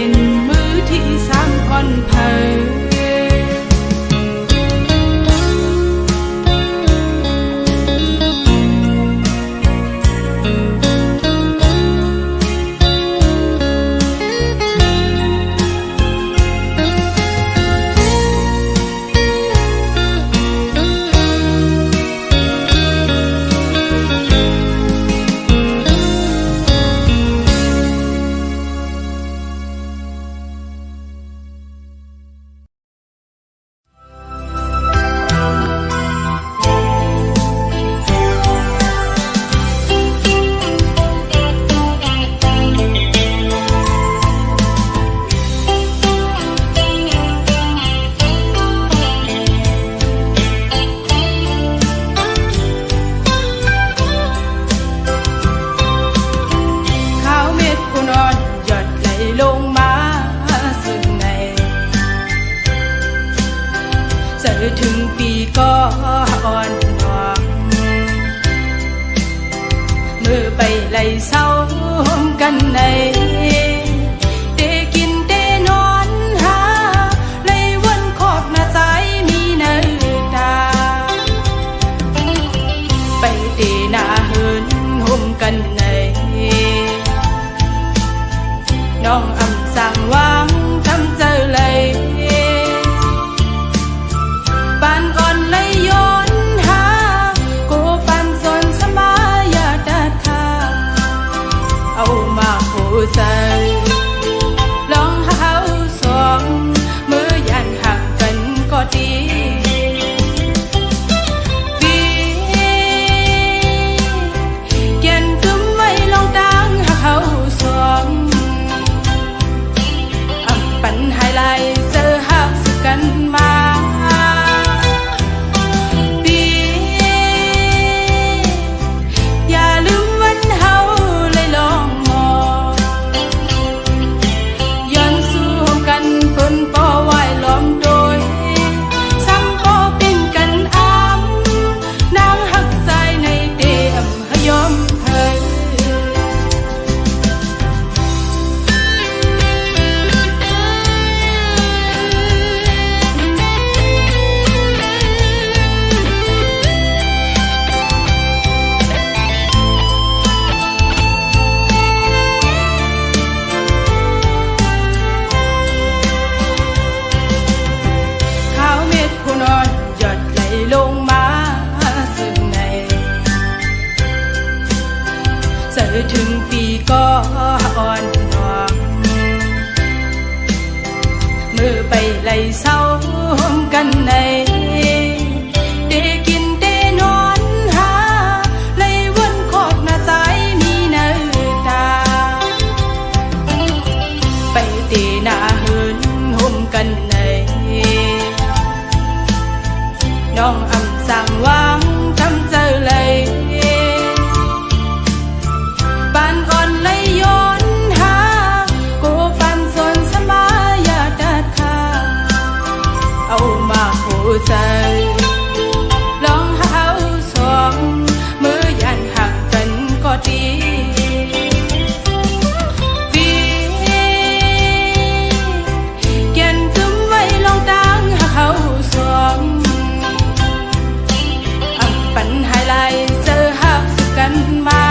เป็นมือที่สามก่อนเผยถึงปีก็อ่อนหวงมือไปไล่เศร้ากันในเตกินเตนอนหาไล่วนขอบหน้าใจมีเนื้อตาไปเตหน้าเหินห่มกันในน้องอำสั่งวางทำเจอเลยบ้านก่อนเลยย้อนหากูปันสนสมายาดาทาเอามาหูใจลองหาสองมือยันห่างกันก็ดีเกียนตุ้มไว้ลองดังหาเขาสองปันหายลายเจอหักสุกันมาถึงปีก็อ่อนหวงมือไปไล่เศร้ากันในเตกินเตนอนหาไล่วนขอบหน้าใจมีเนื้อตาไปเตหน้าเหินห่มกันในน้องอำสั่งวางทำเจอเลยบ้านก่อนเลยย้อนหากูปันสนสมายาดาทาเอามาหูใจลองหาสองมือยันห่างกันก็ดีเกียนตุ้มไว้ลองดังหาเขาสองปันหายลายเจอหักสุกันมา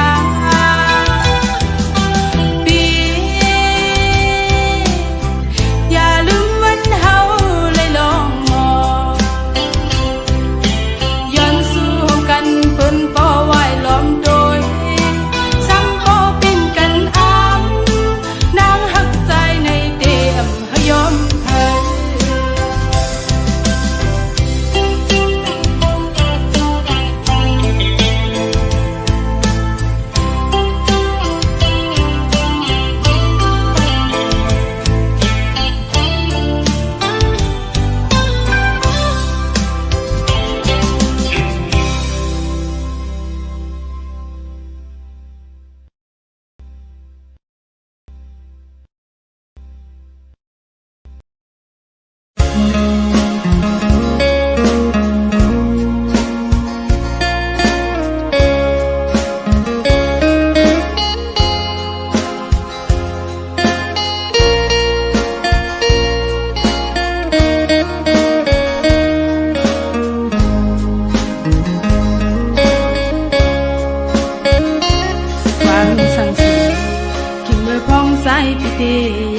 ปิเต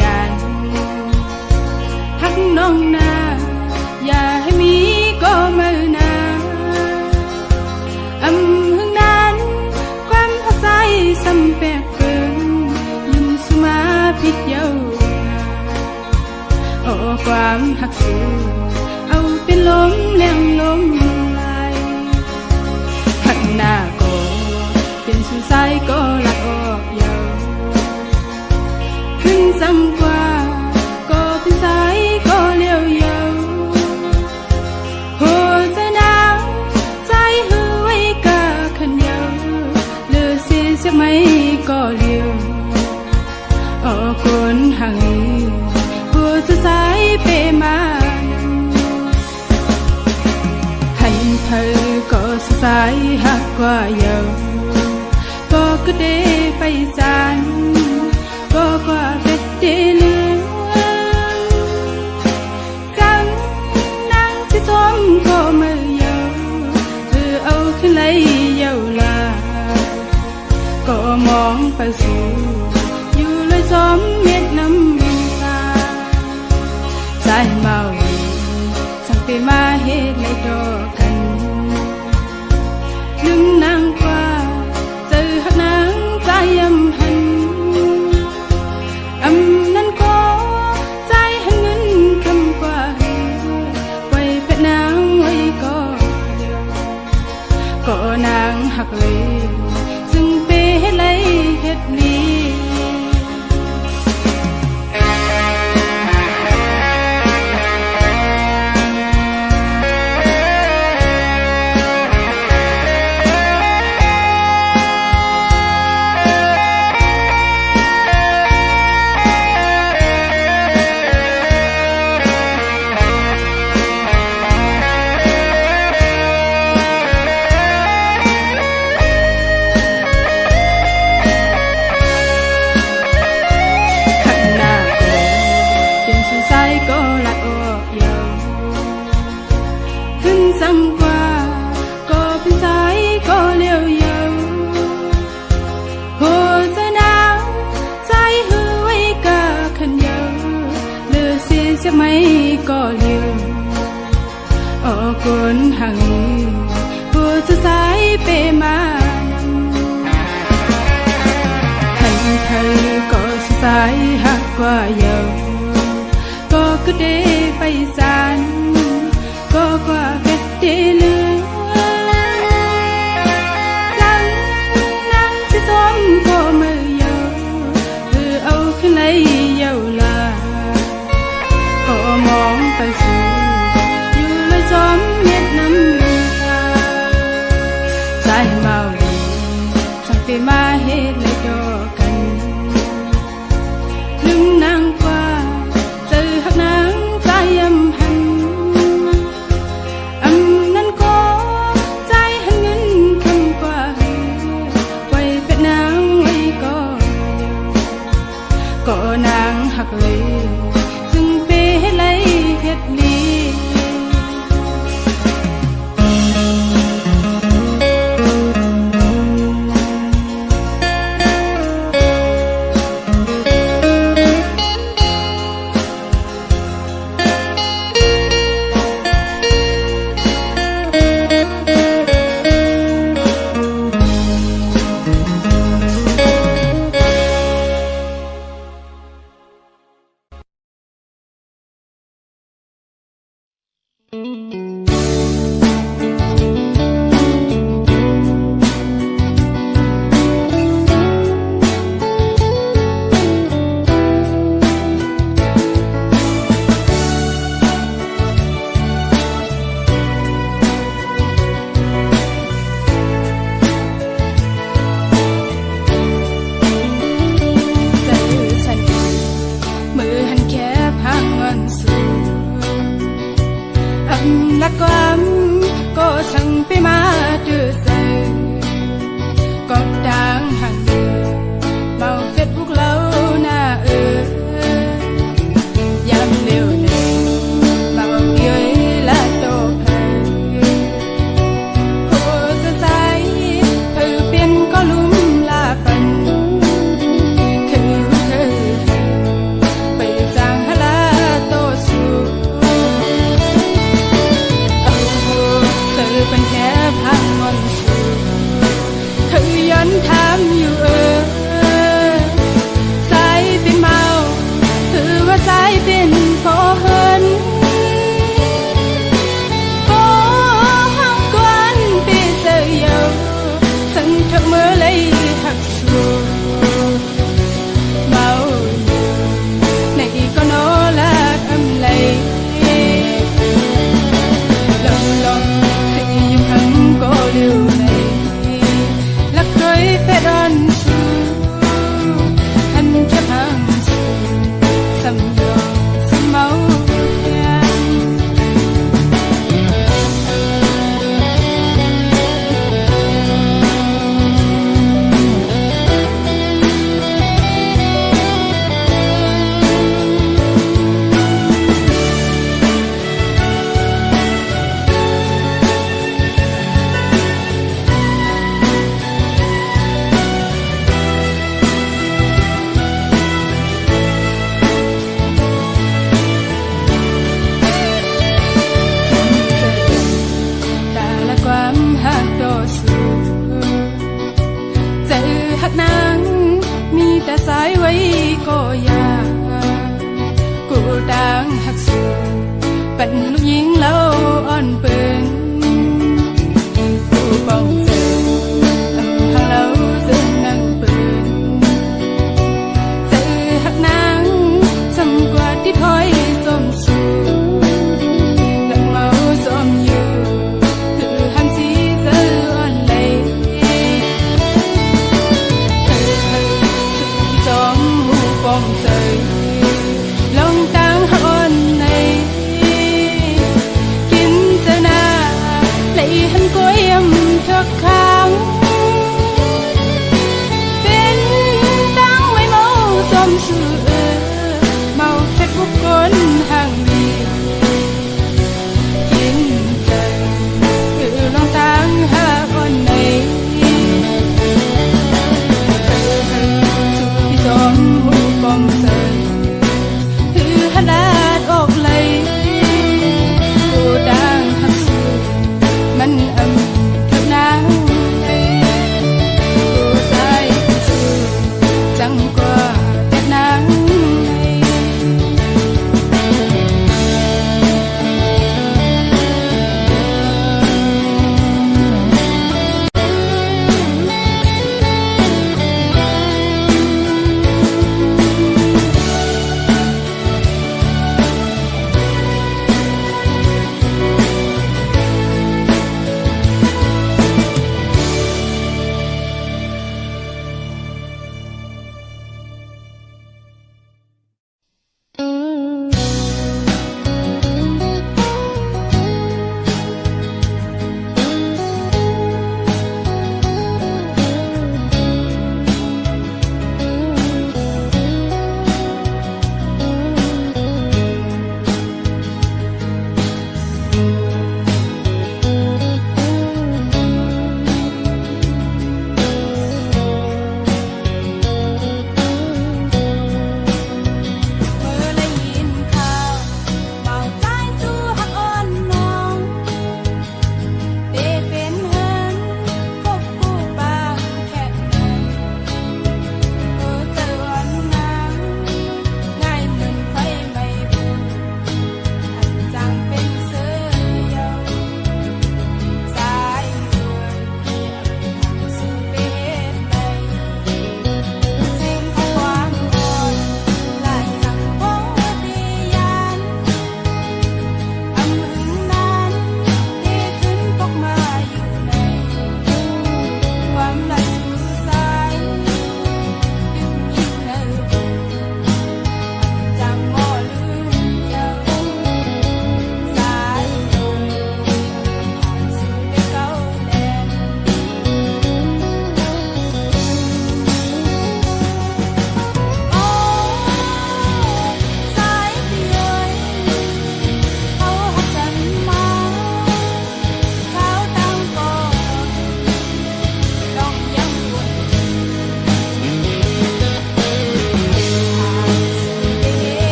ยันหักน้องนาอย่าให้มีก็มือนาหึงนั้นความหักใจซ้ำแปลกเปิงลืมสุมาพิษเย้าโอ้ความหักสูเอาเป็นลมแรงลมลายหักหน้าก็เป็นสุดสายก็ลักออกเย้าขึ้นซ้ำกว่าก็เป็นสายก็เลี้ยวเย้าหัวใจหนาวใจหือไว้กะขันเย้าเลือเสียจะไม่ก็เลี้ยวโอ้คนห่างหัวจะสายเปมาให้เธอก็สายหักกว่าเย้าก็กระเดไปจานก็กว่าเป็ดเดลือจังนางที่ซ้อมก็มือเย้าเอาขึ้นเลยเย้าลาก็มองไปสู่อยู่เลยซ้อมเม็ดน้ำตาใจเมาสั่งไปมาเหตุเลยดอกกันลืมนางกว่าเจอหักนางใจยำหันนั้นก็ใจหันเงินคำกว่าไว้เป็ดนางไว้ก็เดียวก็นางหักเลยซึ่งเปเฮ็ดเลยเฮ็ดลีซ้ำกว่าก็เป็นสายก็เลี้ยวเย้าหัวใจหนาวใจหือไว้กะขันเย้าเลือเสียจะไม่ก็เลี้ยวโอ้คนห่างหัวจะสายเปมาให้เธอก็สายหักกว่าเย้าก็กระเดไปจานก็กว่าเป็ดเดลือจังนางที่ซ้อมก็มือเย้าเอาขึ้นเลยเย้าลาก็มองไปสู่อยู่เลยซ้อมเม็ดน้ำตาใจเมาสั่งไปมาเหตุเลยดอกกันลืมนางกว่าเจอหักนางใจยำหันนั้นก็ใจหันเงินคำกว่าไว้เป็ดนางไว้ก็นางหักเลยซึ่งเปเฮ็ดเลยเฮ็ดลี หักนางมีแต่สายไว้ก็อยากกูดังหักสูเป็นลูกหญิงแล้วอ่อนเปิงกูป้องเจอทำให้เราเจอนั่งเปิงเจอหักนางสำกว่าที่ถอยจมสู่หลังเมาจมอยู่คือหันสีเจออ่อนเลยจอมหูป้องเจอลงตั้งหอนในกินเจอหน้าเลยหันก้อยยำทุกครั้งเป็นตั้งไว้เมาจมสู่เมาเผ็ดบุกคนห่างดีกินใจคือลงตั้งหาอ่อนในที่จอมหูป้องเจอ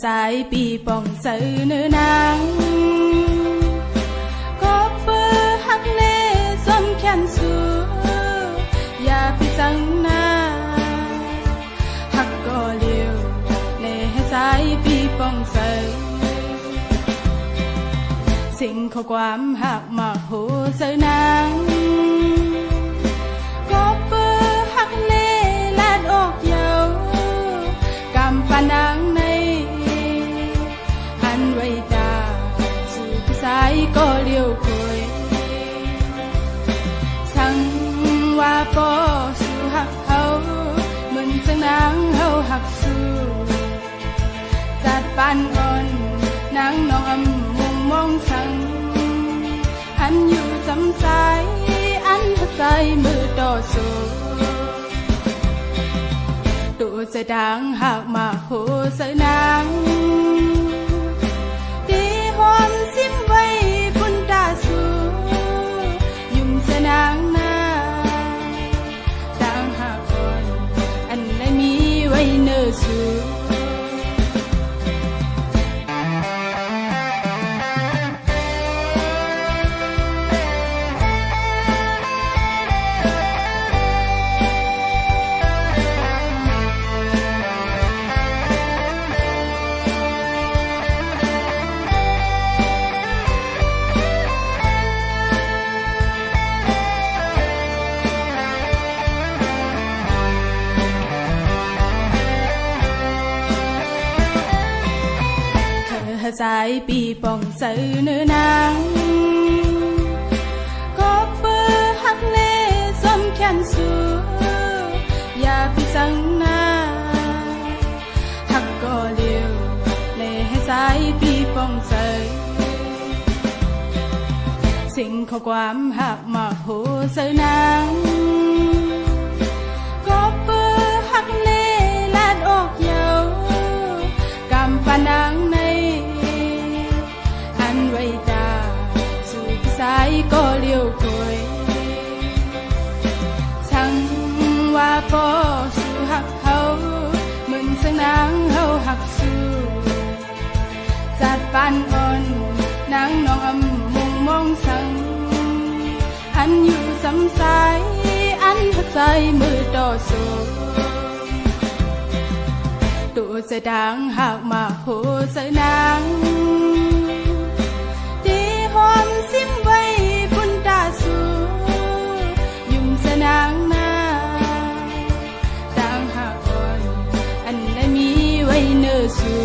dài bị bỏng sợ nữ nàng có bơ hắc nê xóm khen xưa ya bị sang na hắc có liều nê dài bị bỏng sợสิ่งข้อความหักมาโหเจอนางก็เปื้อหักเน่ลาดออกเยาวกำปานางในอันไว้ตาสู่ผู้ชายก็เลี้ยวคุยช่างว่าปอสู่หักเขาเหมือนจังนางเขาหักสู่จัดปานอ่อนนางน้องอำมุงมองสั่งอันอยู่สำสายอันหักใจมือต่อสู้ตัวจะดังหากมาโหเสนางดีหอมซิมไว้บนตาสูยุ่งเสนางนาดังหากก่อนอันได้มีไว้เนื้อสูdài bị bỏng sợ nữ nàng có bơ hắc nê xóm khen xưa ya bị sang na hắc có liều nê dài bị bỏng sợสิ่งข้อความหักมาโหเจอนางก็เปื้อหักเน่ลาดออกเยาวกำปานางในอันไว้ตาสู่ผู้ชายก็เลี้ยวคุยช่างว่าปอสู่หักเขาเหมือนสังนางเขาหักสู่จัดปานอ่อนนางน้องอำมุงมองสั่งอันอยู่สำสายอันหักใจมือต่อสู้ตัวจะดังหากมาโหเสนางดีหอมซิมไว้บนตาสูยุ่งเสนางนาดังหากก่อนอันได้มีไว้เนื้อสู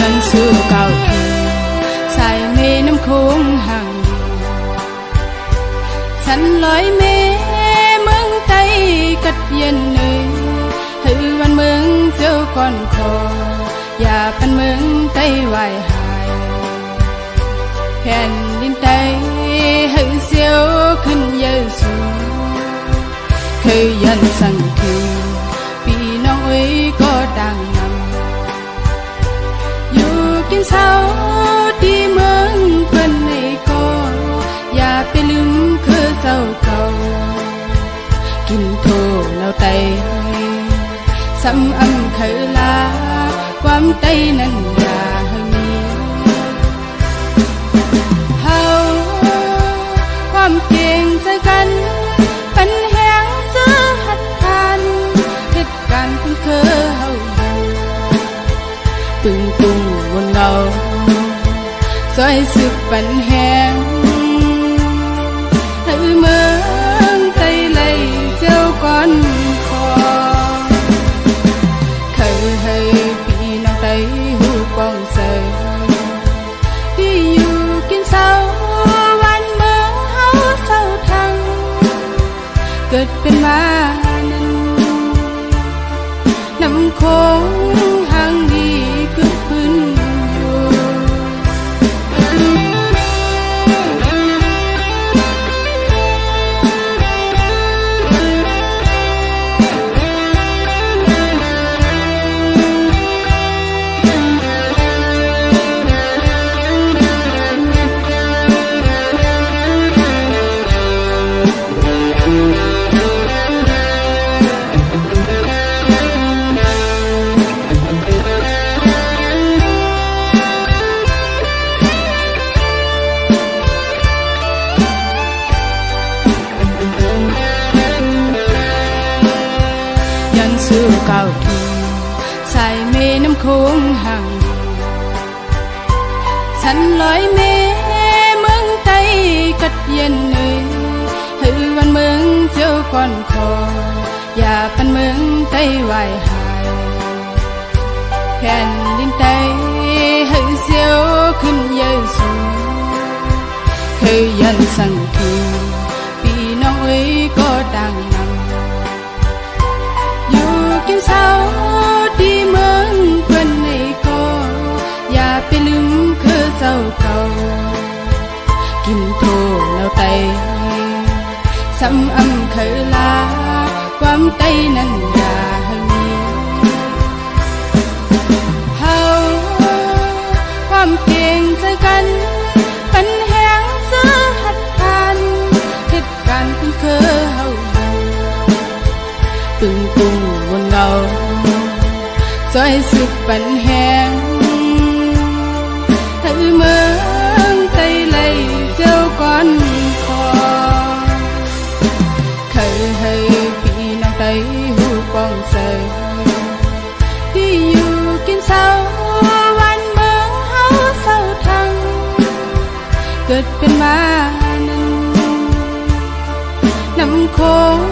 ย้อนสู่เก่าทีสายเมน้ำโค้งห่างฉันลอยเมเมืองไต้กัดเย็นเนยให้วันเมืองเจ้าก่อนคออย่าเป็นเมืองไต้ไหวหายแผ่นดินไต้ให้เสียวขึ้นเยอะสูงเคยยันสั่งคือพี่น้องเอ้ยก็ดังนำอยู่กินเศร้าที่เมืองเพิ่นในก็อย่าไปลืมคือเศร้าเก่ากินโทแล้วไตซ้ำอำเคยลาความไตนั้นอย่าให้มีเฮาความเก่งใจกันปัญแหงเสื้อหัดทานเหตุการณ์เพิ่งเคยเฮาตึงตุงบนเราซอยสึกปัญแหงให้เมืองไต้เลยเจ้าก่อนคอเคยให้พี่น้องไต้หูป้องเสยที่อยู่กินเศร้าวันเมืองเฮาเศร้าทั้งเกิดเป็นมานั้นน้ำโค้งห่างดีกึกพื้นอยู่สู่เก่าทีสายเมน้ำโค้งห่างฉันลอยเมเมืองไต้กัดเย็นเนยให้วันเมืองเจ้าก่อนคออย่าเป็นเมืองไต้ไหวหายแผ่นดินไต้ให้เสียวขึ้นเยอะสูงเคยยันสั่งคือพี่น้องเอ้ยก็ดังนำกินเศร้าที่เมืองเพิ่นในก็อย่าไปลืมคือเศร้าเก่ากินโทแล้วไตซ้ำอำเคยลาความไตนั้นอย่าให้มีเฮาความเก่งใจกันปัญแหงเสื้อหัดทานเหตุการณ์เพิ่งเคยเฮาตึงตุงบนเราซอยสึกปัญแหงให้เมืองไต้เลยเจ้าก่อนคอเคยให้พี่น้องไต้หูป้องเสยที่อยู่กินเศร้าวันเมืองเฮาเศร้าทั้งเกิดเป็นมานั้นน้ำโค้ง